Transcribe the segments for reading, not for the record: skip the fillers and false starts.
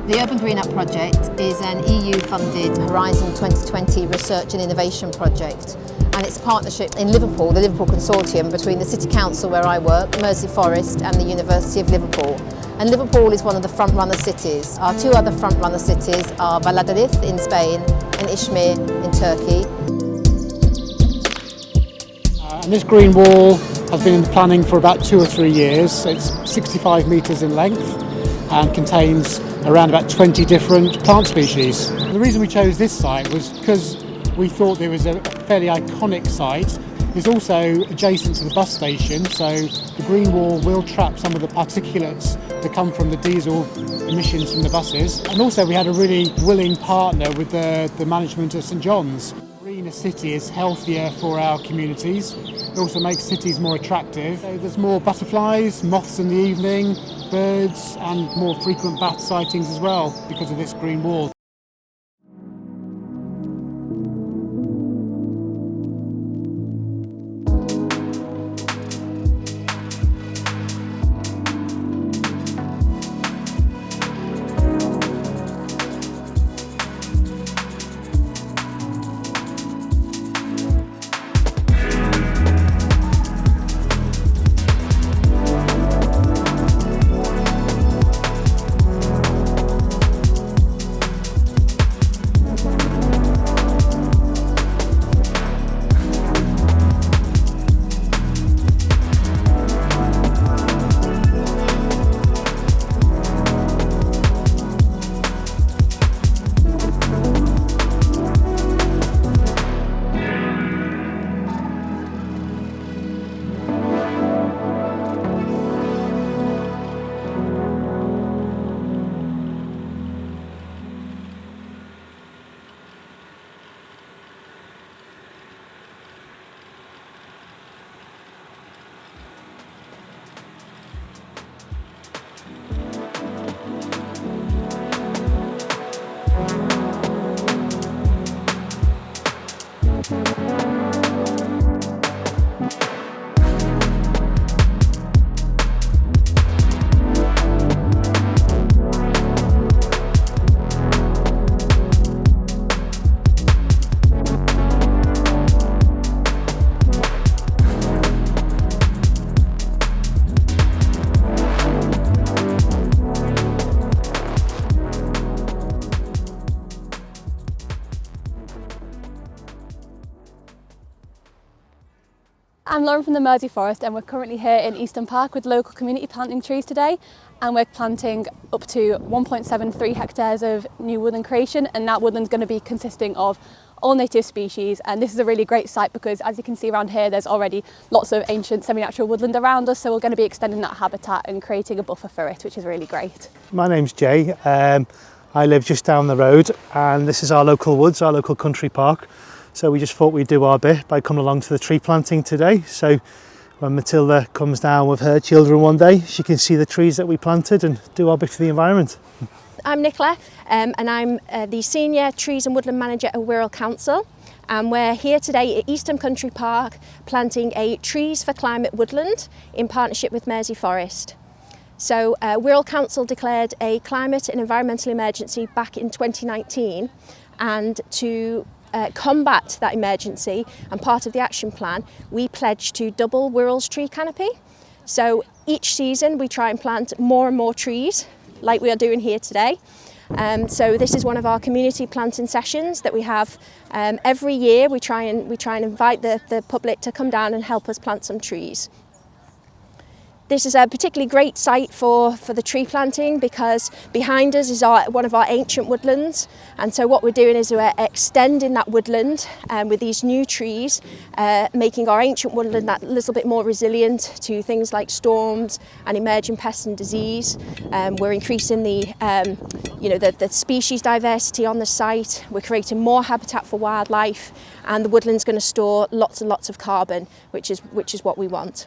The Urban Green Up project is an EU-funded Horizon 2020 research and innovation project, and it's a partnership in Liverpool, the Liverpool Consortium, between the City Council where I work, Mersey Forest, and the University of Liverpool. And Liverpool is one of the front-runner cities. Our two other front-runner cities are Valladolid in Spain and Izmir in Turkey. And this green wall has been in the planning for about 2 or 3 years. It's 65 metres in length and contains around about 20 different plant species. The reason we chose this site was because we thought it was a fairly iconic site. It's also adjacent to the bus station, so the green wall will trap some of the particulates that come from the diesel emissions from the buses. And also we had a really willing partner with the management of St John's. A greener city is healthier for our communities. It also makes cities more attractive. So there's more butterflies, moths in the evening, birds, and more frequent bat sightings as well because of this green wall. I'm Lauren from the Mersey Forest, and we're currently here in Easton Park with local community planting trees today, and we're planting up to 1.73 hectares of new woodland creation, and that woodland's going to be consisting of all native species. And this is a really great site because, as you can see around here, there's already lots of ancient semi-natural woodland around us, so we're going to be extending that habitat and creating a buffer for it, which is really great. My name's Jay. I live just down the road, and this is our local woods, our local country park. So we just thought we'd do our bit by coming along to the tree planting today. So when Matilda comes down with her children one day, she can see the trees that we planted and do our bit for the environment. I'm Nicola, and I'm the Senior Trees and Woodland Manager at Wirral Council. And we're here today at Easton Country Park planting a Trees for Climate woodland in partnership with Mersey Forest. So Wirral Council declared a climate and environmental emergency back in 2019, and to combat that emergency and part of the action plan, we pledged to double Wirral's tree canopy. So each season we try and plant more and more trees, like we are doing here today. So this is one of our community planting sessions that we have every year. We try and invite the public to come down and help us plant some trees. This is a particularly great site for the tree planting because behind us is one of our ancient woodlands, and so what we're doing is we're extending that woodland with these new trees, making our ancient woodland that little bit more resilient to things like storms and emerging pests and disease. We're increasing the species diversity on the site. We're creating more habitat for wildlife, and the woodland's going to store lots and lots of carbon, which is what we want.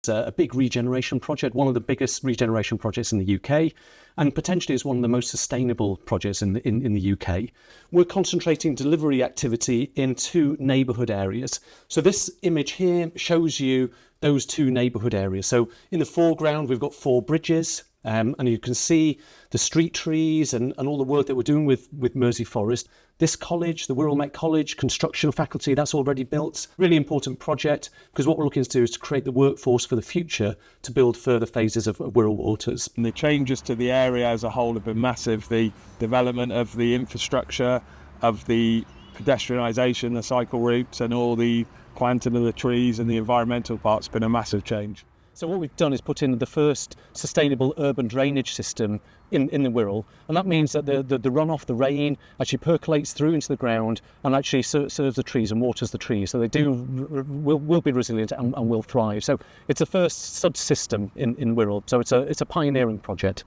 A big regeneration project, one of the biggest regeneration projects in the UK, and potentially is one of the most sustainable projects in the UK. We're concentrating delivery activity in 2 neighbourhood areas. So this image here shows you those 2 neighbourhood areas. So in the foreground, we've got 4 bridges, and you can see the street trees and all the work that we're doing with Mersey Forest. This college, the Wirral Met College, construction faculty, that's already built. Really important project, because what we're looking to do is to create the workforce for the future to build further phases of Wirral Waters. And the changes to the area as a whole have been massive. The development of the infrastructure, of the pedestrianisation, the cycle routes, and all the planting of the trees and the environmental part's been a massive change. So what we've done is put in the first sustainable urban drainage system in the Wirral, and that means that the runoff, the rain, actually percolates through into the ground and actually serves the trees and waters the trees, so they will be resilient and will thrive. So it's the first subsystem in Wirral, so it's a pioneering project.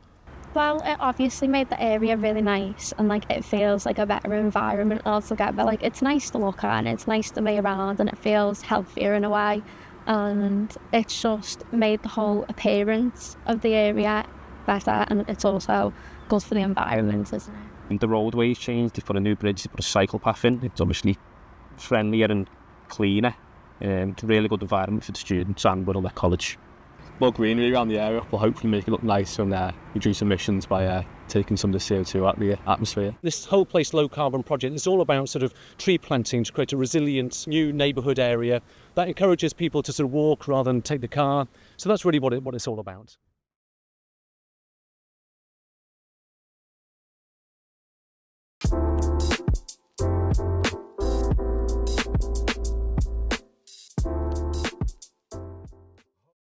Well, it obviously made the area really nice, and like it feels like a better environment altogether. Like it's nice to look at and it's nice to be around, and it feels healthier in a way. And it's just made the whole appearance of the area better, and it's also good for the environment, isn't it? The roadways changed, they've put a new bridge, they've put a cycle path in. It's obviously friendlier and cleaner. It's a really good environment for the students and Wirral Met College. More greenery around the area will hopefully make it look nicer and reduce emissions by taking some of the CO2 out of the atmosphere. This whole place low carbon project is all about sort of tree planting to create a resilient new neighbourhood area that encourages people to sort of walk rather than take the car. So that's really what it's all about.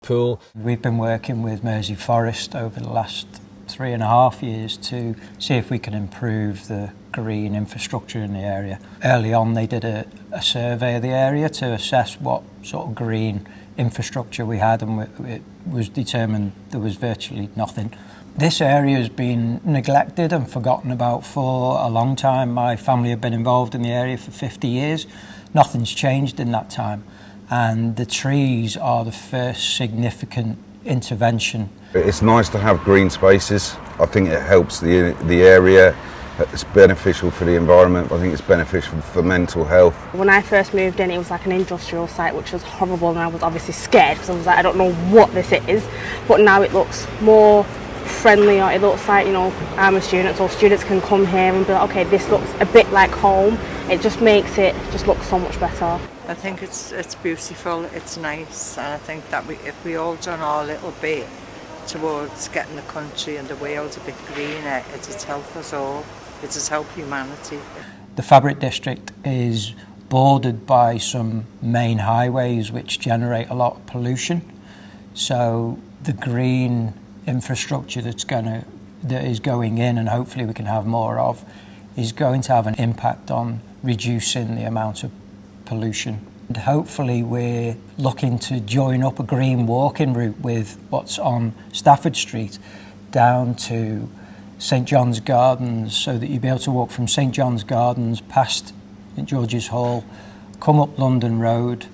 Pool. We've been working with Mersey Forest over the last 3.5 years to see if we can improve the green infrastructure in the area. Early on they did a survey of the area to assess what sort of green infrastructure we had, and it was determined there was virtually nothing. This area has been neglected and forgotten about for a long time. My family have been involved in the area for 50 years. Nothing's changed in that time. And the trees are the first significant intervention. It's nice to have green spaces. I think it helps the area. It's beneficial for the environment. I think it's beneficial for mental health. When I first moved in, it was like an industrial site, which was horrible, and I was obviously scared because I was like, I don't know what this is. But now it looks more friendly, or it looks like, you know, I'm a student, so students can come here and be like, okay, this looks a bit like home. It just makes it just look so much better. I think it's beautiful, it's nice, and I think that if we all done our little bit towards getting the country and the world a bit greener, it'd help us all, it'd help humanity. The Fabric District is bordered by some main highways which generate a lot of pollution, so the green infrastructure that is going in, and hopefully we can have more of, is going to have an impact on reducing the amount of pollution. And hopefully we're looking to join up a green walking route with what's on Stafford Street down to St John's Gardens, so that you'll be able to walk from St John's Gardens past St George's Hall, come up London Road,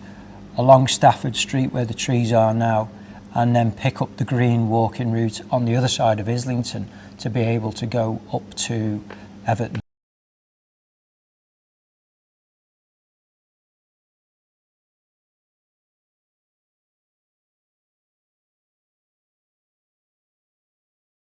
along Stafford Street where the trees are now, and then pick up the green walking route on the other side of Islington to be able to go up to Everton.